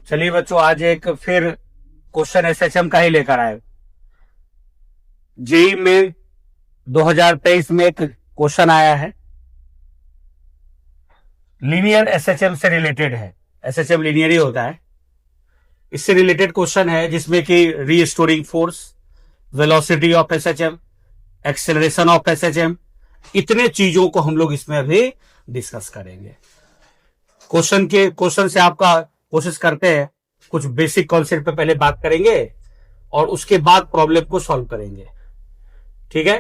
चलिए बच्चों, आज एक फिर क्वेश्चन एसएचएम का ही लेकर आए। जेई में 2023 में एक क्वेश्चन आया है, लीनियर एसएचएम से रिलेटेड है। एसएचएम लीनियर ही होता है। इससे रिलेटेड क्वेश्चन है जिसमें कि restoring force, velocity of SHM, acceleration of SHM, इतने चीजों को हम लोग इसमें अभी डिस्कस करेंगे। क्वेश्चन से आपका कोशिश करते हैं कुछ बेसिक कॉन्सेप्ट पे पहले बात करेंगे और उसके बाद प्रॉब्लम को सॉल्व करेंगे। ठीक है,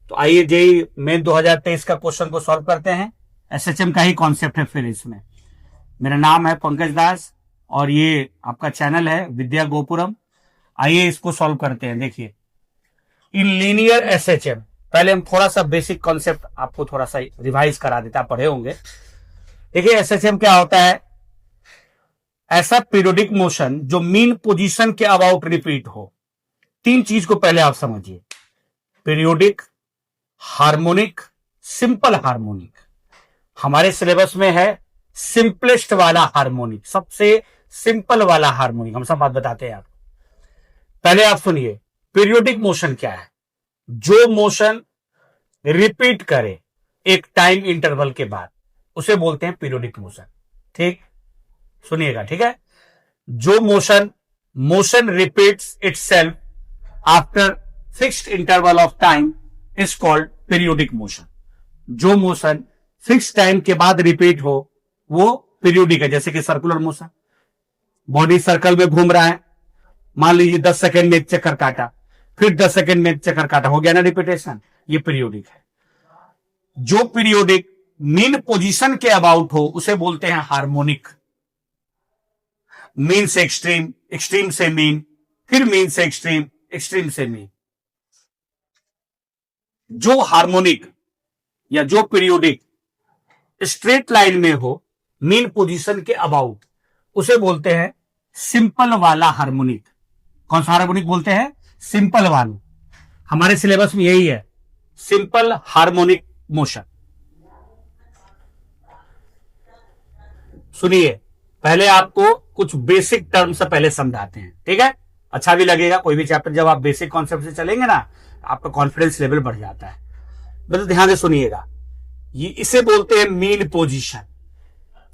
तो आइए जेई मेन 2023 का क्वेश्चन को सॉल्व करते हैं। एसएचएम का ही कॉन्सेप्ट है फिर इसमें। मेरा नाम है पंकज दास और ये आपका चैनल है विद्या गोपुरम। आइए इसको सॉल्व करते हैं। देखिए, इन लीनियर एसएचएम, पहले हम थोड़ा सा बेसिक कॉन्सेप्ट आपको थोड़ा सा रिवाइज करा देता, आप पढ़े होंगे। देखिए, एसएचएम क्या होता है? ऐसा पीरियोडिक मोशन जो मीन पोजीशन के अबाउट रिपीट हो। तीन चीज को पहले आप समझिए, पीरियोडिक, हार्मोनिक, सिंपल हार्मोनिक। हमारे सिलेबस में है सिंपलेस्ट वाला हार्मोनिक, सबसे सिंपल वाला हार्मोनिक। हम सब बात बताते हैं आपको। पहले आप सुनिए, पीरियोडिक मोशन क्या है? जो मोशन रिपीट करे एक टाइम इंटरवल के बाद, उसे बोलते हैं पीरियोडिक मोशन। ठीक, सुनिएगा, ठीक है। जो motion repeats itself after fixed interval of time is called periodic motion. जो मोशन फिक्स टाइम के बाद रिपीट हो वो पीरियोडिक है। जैसे कि सर्कुलर मोशन, बॉडी सर्कल में घूम रहा है, मान लीजिए 10 सेकेंड में एक चक्कर काटा, फिर 10 सेकेंड में एक चक्कर काटा, हो गया ना रिपीटेशन, ये पीरियोडिक है। जो पीरियोडिक मीन पोजीशन के अबाउट हो उसे बोलते हैं हार्मोनिक। मीन से एक्सट्रीम, एक्सट्रीम से मीन, फिर मीन से एक्सट्रीम, एक्सट्रीम से मीन। जो हार्मोनिक या जो पीरियोडिक स्ट्रेट लाइन में हो मीन पोजीशन के अबाउट, उसे बोलते हैं सिंपल वाला हार्मोनिक। कौन सा हार्मोनिक बोलते हैं? सिंपल वाला। हमारे सिलेबस में यही है, सिंपल हार्मोनिक मोशन। सुनिए, पहले आपको कुछ बेसिक टर्म से पहले समझाते हैं, ठीक है? अच्छा भी लगेगा। कोई भी चैप्टर जब आप बेसिक कॉन्सेप्ट से चलेंगे ना, आपका कॉन्फिडेंस लेवल बढ़ जाता है। मतलब ध्यान से सुनिएगा, ये इसे बोलते हैं मीन पोजीशन।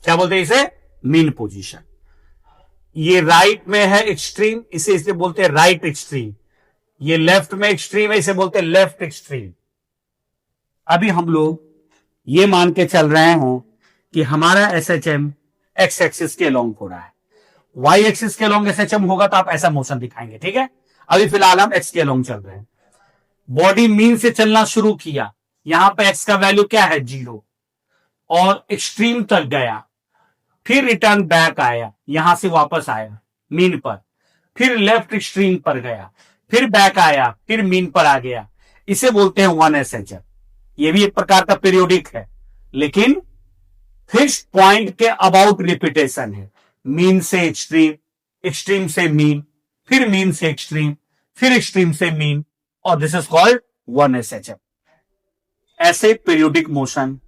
क्या बोलते हैं इसे? Mean position. ये राइट में है एक्सट्रीम, इसे बोलते हैं राइट एक्सट्रीम। ये लेफ्ट में एक्सट्रीम है, इसे बोलते हैं लेफ्ट एक्सट्रीम। अभी हम लोग ये मान के चल रहे हैं कि हमारा एसएचएम एक्स एक्सिस के अलोंग हो रहा है। वाई एक्सिस के अलोंग एसएचएम होगा तो आप ऐसा मोशन दिखाएंगे, ठीक है? अभी फिलहाल हम एक्स के अलोंग चल रहे हैं। बॉडी मीन से चलना शुरू किया, यहां पे एक्स का वैल्यू क्या है? 0, और एक्सट्रीम तक गया, फिर रिटर्न बैक आया, यहां से वापस आया मीन पर, फिर लेफ्ट एक्सट्रीम पर गया, फिर बैक आया, फिर मीन पर आ गया। इसे बोलते हैं 1 एसएचएम। ये भी एक प्रकार का पीरियोडिक है, लेकिन फिक्स्ड पॉइंट के अबाउट रिपीटेशन है। मीन से एक्सट्रीम, एक्सट्रीम से मीन, फिर मीन से एक्सट्रीम, फिर एक्सट्रीम से मीन, और दिस इज कॉल्ड 1 एसएचएम। ऐसे पीरियोडिक मोशन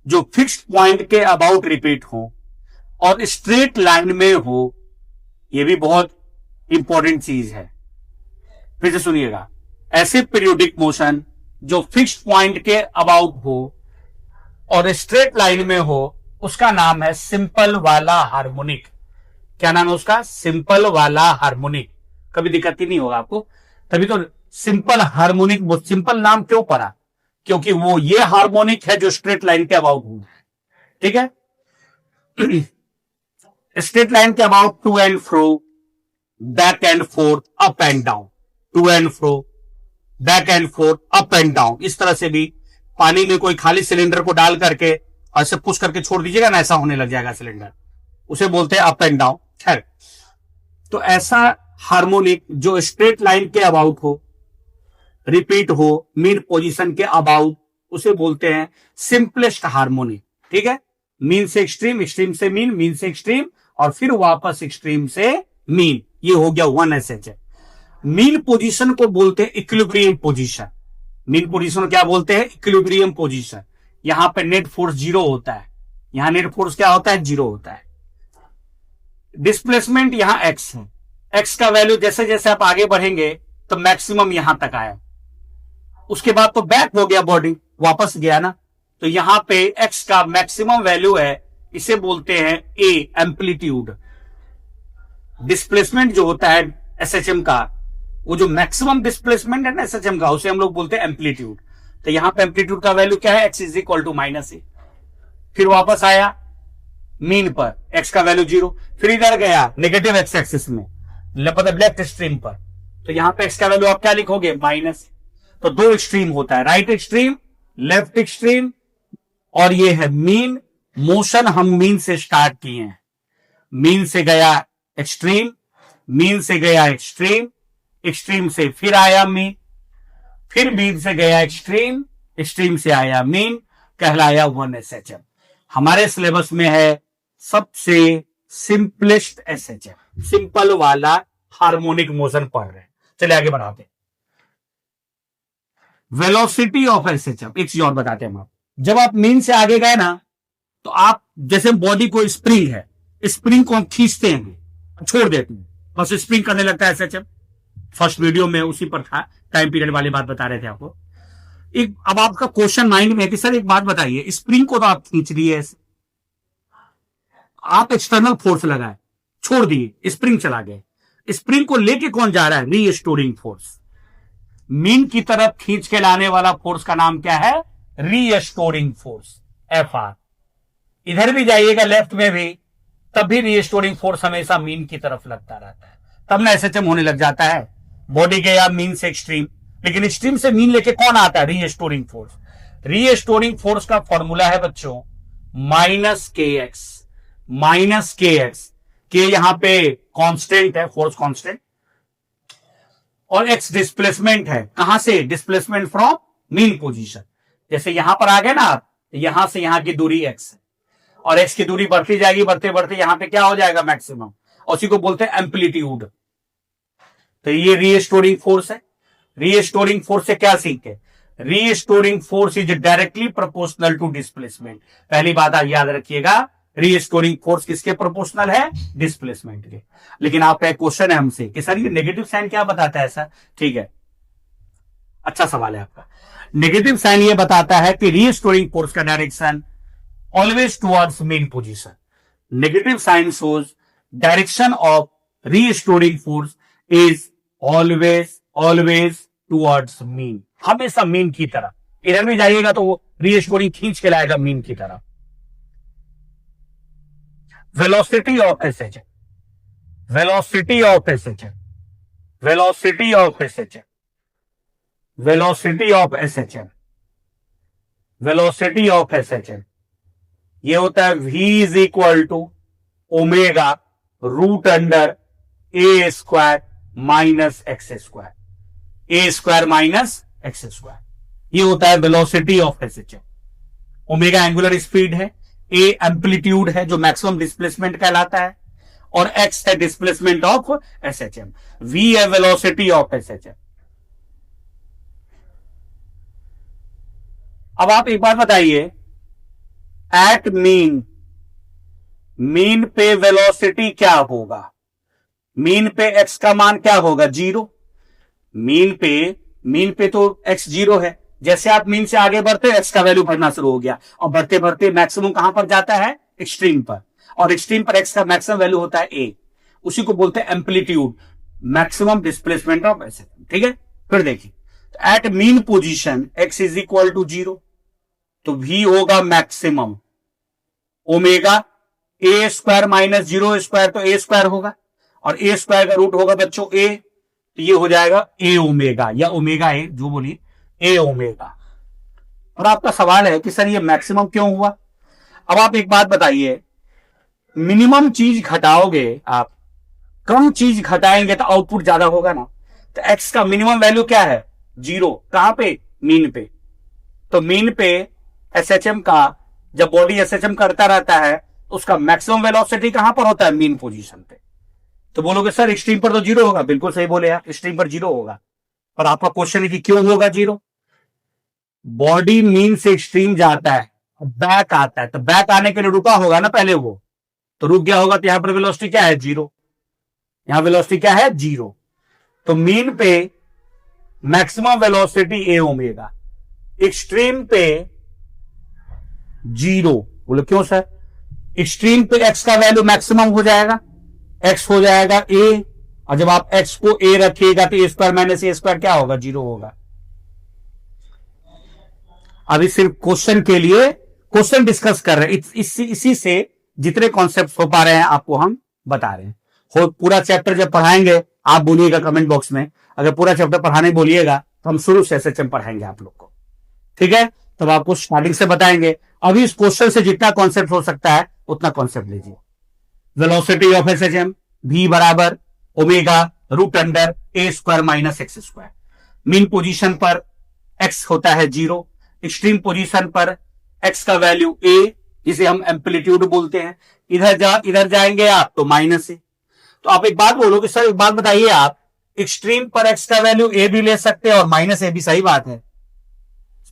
जो फिक्स्ड पॉइंट के अबाउट रिपीट हो और स्ट्रेट लाइन में हो, यह भी बहुत इंपॉर्टेंट चीज है। फिर से सुनिएगा, ऐसे पीरियोडिक मोशन जो फिक्स्ड पॉइंट के अबाउट हो और स्ट्रेट लाइन में हो, उसका नाम है सिंपल वाला हार्मोनिक। क्या नाम है उसका? सिंपल वाला हार्मोनिक। कभी दिक्कत ही नहीं होगा आपको। तभी तो सिंपल हार्मोनिक। वो सिंपल नाम क्यों पड़ा? क्योंकि वो ये हार्मोनिक है जो स्ट्रेट लाइन के अबाउट हो, ठीक है? स्ट्रेट लाइन के about to and fro, back and forth, up and down, to and fro, back and forth, up and down. इस तरह से भी पानी में कोई खाली सिलेंडर को डाल करके ऐसे पुश करके छोड़ दीजिएगा ना, ऐसा होने लग जाएगा सिलेंडर, उसे बोलते हैं अप एंड डाउन। खैर, तो ऐसा हार्मोनिक जो स्ट्रेट लाइन के अबाउट हो, रिपीट हो मीन पोजीशन के अबाउट, उसे बोलते हैं सिंपलेस्ट हार्मोनिक, ठीक है? मीन से एक्सट्रीम, एक्सट्रीम से मीन, मीन से एक्सट्रीम, और फिर वापस एक्सट्रीम से मीन। ये हो गया 1 एसएचएम। मीन पोजीशन को बोलते हैं इक्विलिब्रियम पोजीशन। मीन पोजीशन को क्या बोलते हैं? Equilibrium position. यहां पे नेट फोर्स 0 होता है, यहां नेट फोर्स क्या होता है? 0 होता है। डिस्प्लेसमेंट यहां एक्स है, एक्स का वैल्यू जैसे जैसे आप आगे बढ़ेंगे तो मैक्सिमम यहां तक आया, उसके बाद तो बैक हो गया, बॉडी वापस गया ना, तो यहां पे एक्स का मैक्सिमम वैल्यू है, इसे बोलते हैं ए, एम्पलीट्यूड। डिस्प्लेसमेंट जो होता है एसएचएम का, वो जो मैक्सिमम डिस्प्लेसमेंट है ना एसएचएम का, उसे हम लोग बोलते हैं एम्पलीट्यूड। तो यहां पे एम्पलीट्यूड का वैल्यू क्या है, x is equal to minus a. फिर वापस आया मीन पर, एक्स का वैल्यू 0, फिर इधर गया नेगेटिव एक्स एक्सिस में, मतलब लेफ्ट एक्सट्रीम पर, तो यहां पे एक्स का वैल्यू आप क्या लिखोगे, माइनस। तो दो एक्सट्रीम होता है, राइट एक्सट्रीम, लेफ्ट एक्सट्रीम, और ये है मीन। मोशन हम मीन से स्टार्ट किए हैं, मीन से गया एक्सट्रीम, मीन से गया एक्सट्रीम, एक्सट्रीम से फिर आया मीन, फिर मीन से गया एक्सट्रीम, एक्सट्रीम से आया मीन, कहलाया 1 एसएचएम। हमारे सिलेबस में है सबसे सिंपलेस्ट एसएचएम, सिंपल वाला हार्मोनिक मोशन पढ़ रहे हैं। चलिए आगे बढ़ाते हैं। वेलोसिटी ऑफ एसएचएम, एक चीज और बताते हैं हम आप, जब आप मीन से आगे गए ना, तो आप जैसे बॉडी को स्प्रिंग है, स्प्रिंग को हम खींचते हैं, छोड़ देते हैं, बस स्प्रिंग करने लगता है एसएचएम। फर्स्ट वीडियो में उसी पर था, टाइम पीरियड वाली बात बता रहे थे आपको। एक अब आपका क्वेश्चन माइंड में है कि सर एक बात बताइए, स्प्रिंग को तो आप खींच लिए ऐसे, आप एक्सटर्नल फोर्स लगाए, छोड़ दिए, स्प्रिंग चला गए, स्प्रिंग को लेके कौन जा रहा है, रीस्टोरिंग फोर्स। मीन की तरफ खींच के लाने वाला फोर्स का नाम क्या है, रीस्टोरिंग फोर्स, एफआर। इधर भी जाइएगा लेफ्ट में भी, तब भी रीस्टोरिंग फोर्स हमेशा मीन की तरफ लगता रहता है, तब ना एसएचएम होने लग जाता है। बॉडी गया मीन से एक्सट्रीम, लेकिन एक्सट्रीम से मीन लेके कौन आता है, रीस्टोरिंग फोर्स। रीस्टोरिंग फोर्स का फॉर्मूला है बच्चों minus k x, minus k x, के यहां पे कांस्टेंट है, फोर्स कांस्टेंट, और एक्स डिस्प्लेसमेंट है, कहां से, डिस्प्लेसमेंट फ्रॉम मीन पोजीशन। जैसे यहां पर आ गए ना आप, यहां से यहां की दूरी एक्स है, और एक्स की दूरी बढ़ती जाएगी, बढ़ते बढ़ते यहां पे क्या हो जाएगा, मैक्सिमम, और उसी को बोलते हैं एम्पलीट्यूड। तो ये रीस्टोरिंग फोर्स है। रीस्टोरिंग फोर्स से क्या सीखे, restoring force is directly proportional to displacement. पहली बात आप याद रखिएगा, रीस्टोरिंग फोर्स किसके प्रोपोर्शनल है, डिस्प्लेसमेंट के। लेकिन आपका एक क्वेश्चन है हमसे कि सर ये नेगेटिव साइन क्या बताता है ऐसा, ठीक है, अच्छा सवाल है आपका। नेगेटिव साइन ये बताता है कि रीस्टोरिंग फोर्स का direction always towards mean position. Negative sign shows direction of restoring force is always towards mean, हमेशा मीन की तरफ। इधर भी जाइएगा तो वो रीस्टोरिंग खींच के लाएगा मीन की तरफ। Velocity of SHM, velocity of SHM, velocity of SHM, velocity of SHM, velocity of SHM, ये होता है v is equal to omega root under a square minus x square, a square minus x square, ये होता है velocity of SHM. Omega angular speed है, a amplitude है जो maximum displacement कहलाता है, और एक्स है डिस्प्लेसमेंट ऑफ एसएचएम, वी है वेलोसिटी ऑफ एसएचएम। अब आप एक बात बताइए, एट मीन, मीन पे वेलोसिटी क्या होगा, मीन पे एक्स का मान क्या होगा, 0। मीन पे तो एक्स 0 है, जैसे आप मीन से आगे बढ़ते एक्स का वैल्यू बढ़ना शुरू हो गया, और बढ़ते बढ़ते मैक्सिमम कहां पर जाता है, एक्सट्रीम पर, और एक्सट्रीम पर एक्स का मैक्सिमम वैल्यू होता है ए, उसी को बोलते हैं amplitude, maximum displacement of SHM, ठीक है। फिर देखिए, at mean position x is equal to 0, तो वी होगा maximum omega a square minus 0 square, तो ए स्क्वायर होगा, और ए स्क्वायर का रूट होगा बच्चों ए, तो ये हो जाएगा ए ओमेगा, या ओमेगा ए, जो बोलिए, ए ओमेगा। और आपका सवाल है कि सर ये मैक्सिमम क्यों हुआ। अब आप एक बात बताइए, मिनिमम चीज घटाओगे आप, कम चीज घटाएंगे तो आउटपुट ज्यादा होगा ना। तो एक्स का मिनिमम वैल्यू क्या है, 0, कहां पे, मीन पे। तो मीन पे एसएचएम का, जब बॉडी एसएचएम करता रहता है, उसका मैक्सिमम वेलोसिटी कहां पर होता है, मीन पोजीशन पे। तो बोलोगे सर एक्सट्रीम पर तो 0 होगा, बिल्कुल सही बोले यार, एक्सट्रीम पर 0 होगा, पर आपका क्वेश्चन है कि क्यों होगा 0। बॉडी मीन से एक्सट्रीम जाता है, बैक आता है, तो बैक आने के लिए रुका होगा ना पहले वो, तो रुक गया होगा, तो यहां पर वेलोसिटी क्या है? जीरो। यहां वेलोसिटी क्या है? जीरो। तो मीन पे मैक्सिमम वेलोसिटी ए ओमेगा, एक्सट्रीम पे जीरो। बोलो क्यों सर? एक्सट्रीम पे एक्स का वैल्यू मैक्सिमम हो जाएगा, एक्स हो जाएगा ए, और जब आप एक्स को ए रखिएगा तो a square minus A square क्या होगा? जीरो होगा। अभी सिर्फ क्वेश्चन के लिए क्वेश्चन डिस्कस कर रहे हैं, इसी से जितने कॉन्सेप्ट हो पा रहे हैं आपको हम बता रहे हैं। हो पूरा चैप्टर जब पढ़ाएंगे आप बोलिएगा कमेंट बॉक्स में, अगर पूरा चैप्टर पढ़ाने बोलिएगा तो हम शुरू से एसएचएम पढ़ाएंगे आप लोग को, ठीक है? तब आपको स्टार्टिंग से बताएंगे। अभी इस क्वेश्चन से जितना कॉन्सेप्ट हो सकता है उतना कॉन्सेप्ट लीजिए। वेलोसिटी ऑफ एसएचएम v बराबर omega root under a square minus x square. Mean position पर x होता है जीरो, एक्सट्रीम पोजीशन पर x का वैल्यू a, जिसे हम एम्पलीट्यूड बोलते हैं, इधर जाएंगे आप तो माइनस ए। तो आप एक बात बोलो कि सर एक बात बताइए, आप एक्सट्रीम पर x का वैल्यू a भी ले सकते हैं और माइनस ए भी, सही बात है,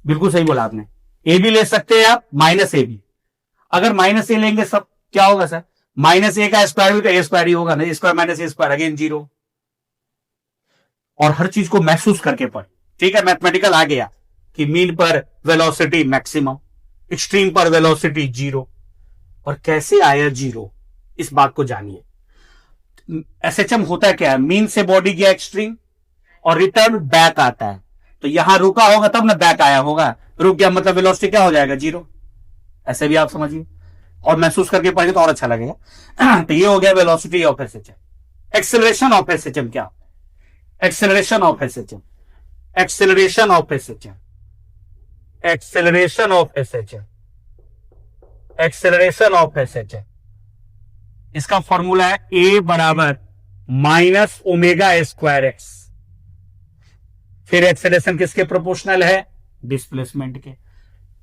बिल्कुल सही बोला आपने, a भी ले सकते हैं आप, माइनस ए भी। अगर माइनस ए लेंगे सब क्या होगा सर? माइनस ए का स्क्वायर भी तो ए स्क्वायर ही होगा ना, स्क्वायर माइनस ए स्क्वायर अगेन जीरो। और हर चीज को महसूस करके पढ़, ठीक है? मैथमेटिकल आ गया कि मीन पर वेलोसिटी मैक्सिमम, एक्सट्रीम पर वेलोसिटी जीरो। और कैसे आया जीरो, इस बात को जानिए। एसएचएम होता क्या है? मीन से बॉडी गया एक्सट्रीम और रिटर्न बैक आता है, तो यहां रुका होगा तब ना बैक आया होगा, रुक गया मतलब वेलोसिटी क्या हो जाएगा? जीरो। ऐसे भी आप समझिए और महसूस करके पढ़ेंगे तो और अच्छा लगेगा। तो ये हो गया velocity of SHM. Acceleration of SHM क्या होता है? Acceleration of SHM, acceleration of SHM, acceleration of SHM, acceleration of SHM, इसका फॉर्मूला है ए बराबर माइनस ओमेगा स्क्वायर एक्स। फिर एक्सेलरेशन किसके प्रोपोर्शनल है? डिस्प्लेसमेंट के।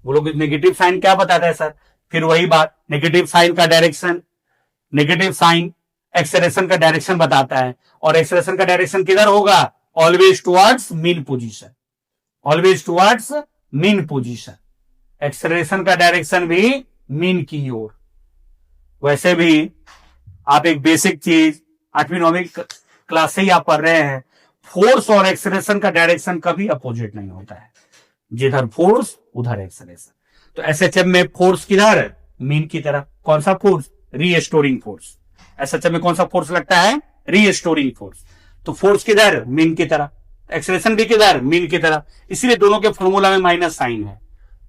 बोलो कि नेगेटिव साइन क्या बताता है सर? फिर वही बात, नेगेटिव साइन का डायरेक्शन, नेगेटिव साइन एक्सेलरेशन का डायरेक्शन बताता है, और एक्सेलरेशन का डायरेक्शन किधर होगा? Always towards mean position, always towards mean position. Acceleration का डायरेक्शन भी मीन की ओर। वैसे भी आप एक बेसिक चीज 8वीं 9वीं क्लास से ही आप पढ़ रहे हैं, फोर्स और एक्सेलरेशन का डायरेक्शन कभी अपोजिट नहीं होता है, जिधर फोर्स उधर एक्सेलरेशन। तो एसएचएम में फोर्स किधर? मीन की तरफ। कौन सा फोर्स? Restoring force. एसएचएम में कौन सा फोर्स लगता है? Restoring force. तो फोर्स किधर? मीन की तरफ। एक्सेलरेशन भी किधर? मीन की तरफ। इसीलिए दोनों के फॉर्मूला में माइनस साइन है।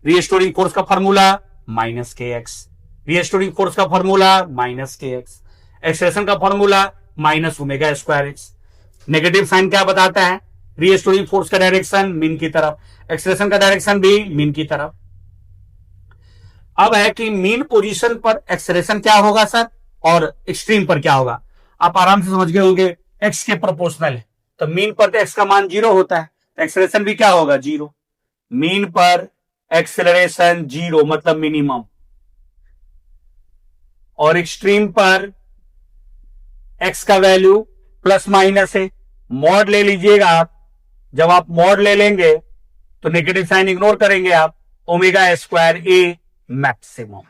रीस्टोरिंग फोर्स का formula minus k x, restoring force का formula minus k x, acceleration का formula minus omega square x. Negative sign क्या बताता है? रीस्टोरिंग फोर्स का डायरेक्शन मीन की तरफ, एक्सेलरेशन का डायरेक्शन भी मीन की तरफ। अब है कि मीन पोजीशन पर एक्सेलरेशन क्या होगा सर, और एक्सट्रीम पर क्या होगा? आप आराम से समझ गए होंगे, एक्स के प्रोपोर्शनल है, तो मीन पर तो एक्स का मान जीरो होता है, तो एक्सेलरेशन भी क्या होगा? जीरो। मीन पर एक्सेलरेशन जीरो मतलब मिनिमम, और एक्सट्रीम पर एक्स का वैल्यू प्लस माइनस है। मॉड ले लीजिएगा आप, जब आप मॉड ले लेंगे तो नेगेटिव साइन इग्नोर करेंगे आप, ओमेगा स्क्वायर ए मैक्सिमम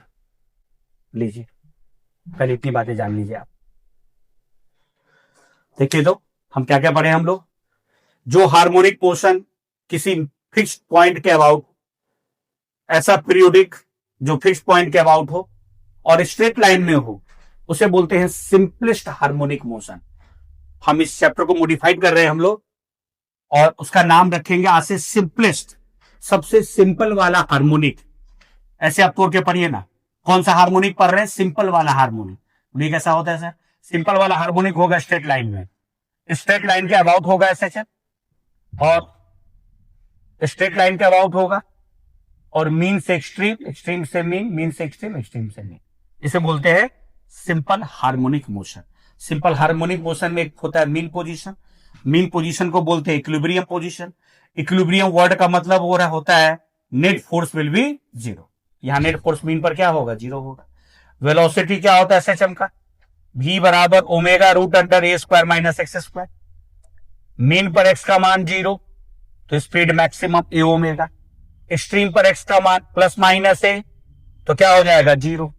लीजिए। पहले इतनी बातें जान लीजिए आप। देखिए तो हम क्या क्या पढ़े हम लोग। जो हार्मोनिक मोशन किसी फिक्स्ड पॉइंट के अबाउट, ऐसा पीरियोडिक जो फिक्स्ड पॉइंट के अबाउट हो और स्ट्रेट लाइन में हो, उसे बोलते हैं सिंपलेस्ट हार्मोनिक मोशन। हम इस चैप्टर को मॉडिफाइड कर रहे हैं हम लोग, और उसका नाम रखेंगे आज से सिंपलेस्ट, सबसे सिंपल वाला हार्मोनिक। ऐसे आप तोड़ के पढ़िए ना, कौन सा हार्मोनिक पढ़ रहे हैं? सिंपल वाला हार्मोनिक। ये कैसा होता है सर? सिंपल वाला हार्मोनिक होगा स्ट्रेट लाइन में, स्ट्रेट लाइन के अबाउट होगा एसएचएम, और स्ट्रेट लाइन के अबाउट होगा, और मीन से एक्सट्रीम, एक्सट्रीम से मीन, मीन से एक्सट्रीम, एक्सट्रीम से मीन। इसे बोलते हैं simple harmonic motion. Simple harmonic motion में एक होता है मीन पोजीशन, मीन पोजीशन को बोलते हैं इक्विलिब्रियम पोजीशन। इक्विलिब्रियम वर्ड का मतलब हो रहा होता है net force will be zero. यहां नेट फोर्स मीन पर क्या होगा? जीरो होगा। वेलोसिटी क्या होता है एसएचएम का? v बराबर omega root under a square minus x square. Mean पर एक्स का मान जीरो, तो speed maximum a omega. Extreme पर एक्स का मान प्लस माइनस ए, तो क्या हो जाएगा? जीरो।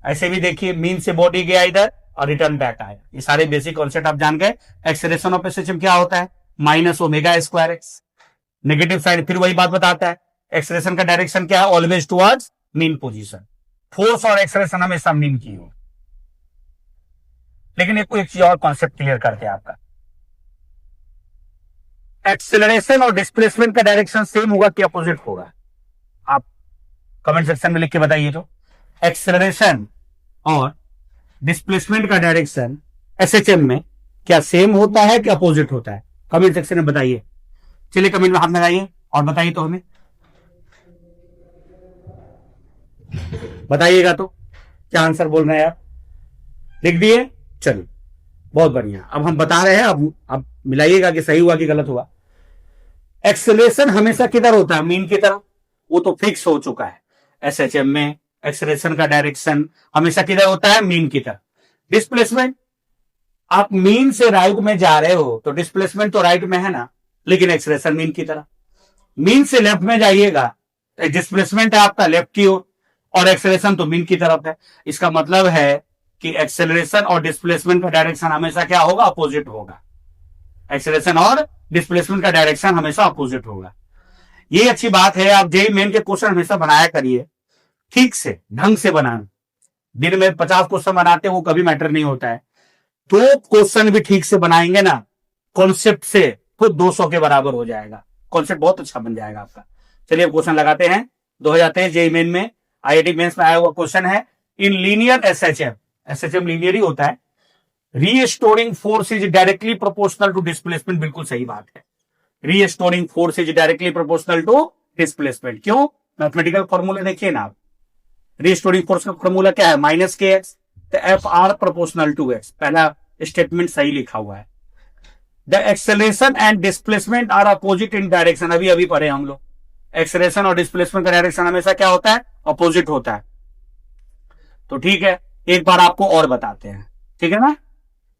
ऐसे भी देखिए मीन से बॉडी गया इधर और रिटर्न बैक आया। ये सारे बेसिक कॉन्सेप्ट आप जान गए। एक्सेलरेशन ऑफ एसएचएम क्या होता है, minus omega square x. Negative side फिर वही बात बताता है, एक्सेलरेशन का डायरेक्शन क्या है, always towards mean position. Force और एक्सेलरेशन हमेशा मीन की हो। लेकिन एक चीज और कॉन्सेप्ट क्लियर करते हैं आपका, एक्सेलरेशन और डिस्प्लेसमेंट का डायरेक्शन सेम होगा कि अपोजिट होगा? आप कमेंट सेक्शन में लिख के बताइए। तो एक्सेलरेशन और डिस्प्लेसमेंट का डायरेक्शन एसएचएम में क्या सेम होता है कि अपोजिट होता है? कमेंट सेक्शन में बताइए। चलिए कमेंट में हाथ लगाइए और बताइए तो हमें बताइएगा तो क्या आंसर बोल रहे हैं आप, लिख दिए? चलिए बहुत बढ़िया। अब हम बता रहे हैं, अब मिलाइएगा कि सही हुआ कि गलत हुआ। एक्सेलरेशन हमेशा किधर होता है, मीन की तरफ, वो तो फिक्स हो चुका है। एसएचएम में एक्सेलरेशन का डायरेक्शन हमेशा किधर होता है, मीन की तरफ। डिस्प्लेसमेंट, आप मीन से राइट में जा रहे हो तो डिस्प्लेसमेंट तो राइट में है ना, लेकिन एक्सेलरेशन मीन की तरफ। मीन से लेफ्ट में जाइएगा, डिस्प्लेसमेंट है आपका लेफ्ट की ओर और एक्सेलरेशन तो मीन की तरफ है। इसका मतलब है कि एक्सेलरेशन और डिस्प्लेसमेंट का डायरेक्शन हमेशा क्या होगा, अपोजिट होगा। एक्सेलरेशन और डिस्प्लेसमेंट का डायरेक्शन हमेशा अपोजिट होगा। ये अच्छी बात है। आप जेईई मेन के क्वेश्चन हमेशा बनाया करिए, ठीक से ढंग से बनाना। दिन में 50 क्वेश्चन बनाते हैं वो कभी मैटर नहीं होता है, तो क्वेश्चन भी ठीक से बनाएंगे ना कॉन्सेप्ट से, खुद 200 के बराबर हो जाएगा। कॉन्सेप्ट बहुत अच्छा बन जाएगा आपका। चलिए क्वेश्चन लगाते हैं। 2023 जेईई मेन में आईआईटी मेंस में आया हुआ क्वेश्चन है, in linear SHM, SHM linear ही होता है, restoring force is directly proportional to displacement. बिल्कुल सही बात है, restoring force is directly proportional to displacement. क्यों? मैथमेटिकल फॉर्मूला देखिए ना आप, रीस्टोरिंग फोर्स का फॉर्मूला क्या है, माइनस के एक्स, तो F R proportional to x. पहला स्टेटमेंट सही लिखा हुआ है। The acceleration and displacement are opposite in direction, अभी अभी पढ़े हम लोग। एक्सेलरेशन और डिस्प्लेसमेंट का डायरेक्शन हमेशा क्या होता है, अपोजिट होता है। तो ठीक है, एक बार आपको और बताते हैं, ठीक है ना।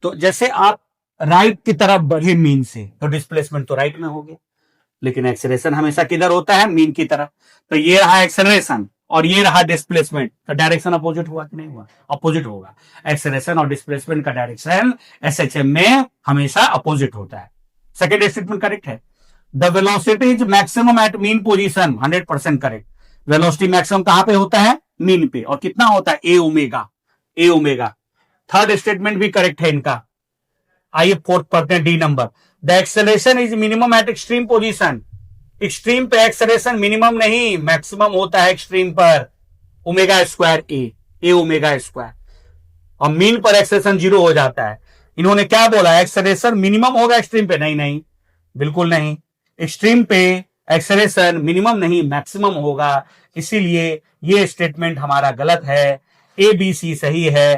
तो जैसे आप राइट की तरफ बढ़े मीन से, तो डिस्प्लेसमेंट तो राइट में होगी, लेकिन एक्सेलरेशन हमेशा किधर होता है, मीन की तरफ। तो ये रहा एक्सेलरेशन और ये रहा डिस्प्लेसमेंट, तो डायरेक्शन अपोजिट हुआ कि नहीं हुआ, अपोजिट होगा। एक्सेलरेशन और डिस्प्लेसमेंट का डायरेक्शन एसएचएम में हमेशा अपोजिट होता है। सेकेंड स्टेटमेंट करेक्ट है। The velocity is maximum at mean position, 100% correct. Velocity maximum कहां पे होता है, मीन पे, और कितना होता है, ए ओमेगा, ए ओमेगा। थर्ड स्टेटमेंट भी करेक्ट है इनका। आइए फोर्थ पढ़ते हैं, D number. The acceleration is minimum eight extreme position, extreme पे एक्सेलरेशन मिनिमम नहीं मैक्सिमम होता है एक्सट्रीम पर, ओमेगा स्क्वायर ए ओमेगा स्क्वायर, और मीन पर एक्सेलरेशन 0 हो जाता है। इन्होंने क्या बोला, एक्सेलरेशन मिनिमम होगा एक्सट्रीम पे, नहीं नहीं बिल्कुल नहीं, एक्सट्रीम पे एक्सेलरेशन मिनिमम नहीं मैक्सिमम होगा, इसीलिए ये स्टेटमेंट हमारा गलत है। ए बी सी सही है,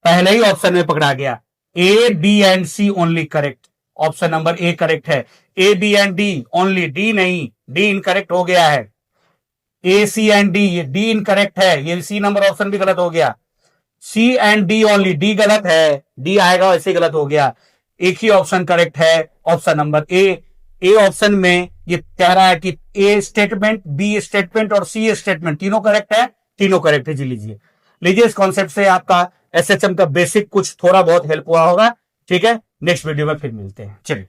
पहले ही ऑप्शन में पकड़ा गया। A B and C only correct, option number A correct है। A B and D only, D नहीं, डी इनकरेक्ट हो गया है। ए सी एंड डी, ये डी इनकरेक्ट है, ये सी नंबर ऑप्शन भी गलत हो गया। C and D only, D गलत है, डी आएगा वैसे गलत हो गया। एक ही ऑप्शन करेक्ट है, option number A. A option में ये कह रहा है कि ए स्टेटमेंट, बी स्टेटमेंट और सी स्टेटमेंट तीनों करेक्ट है, तीनों करेक्ट है जी। लीजिए इस कॉन्सेप्ट से आपका एसएचएम का बेसिक कुछ थोड़ा बहुत हेल्प हुआ होगा, ठीक है। नेक्स्ट वीडियो में फिर मिलते हैं, चलिए।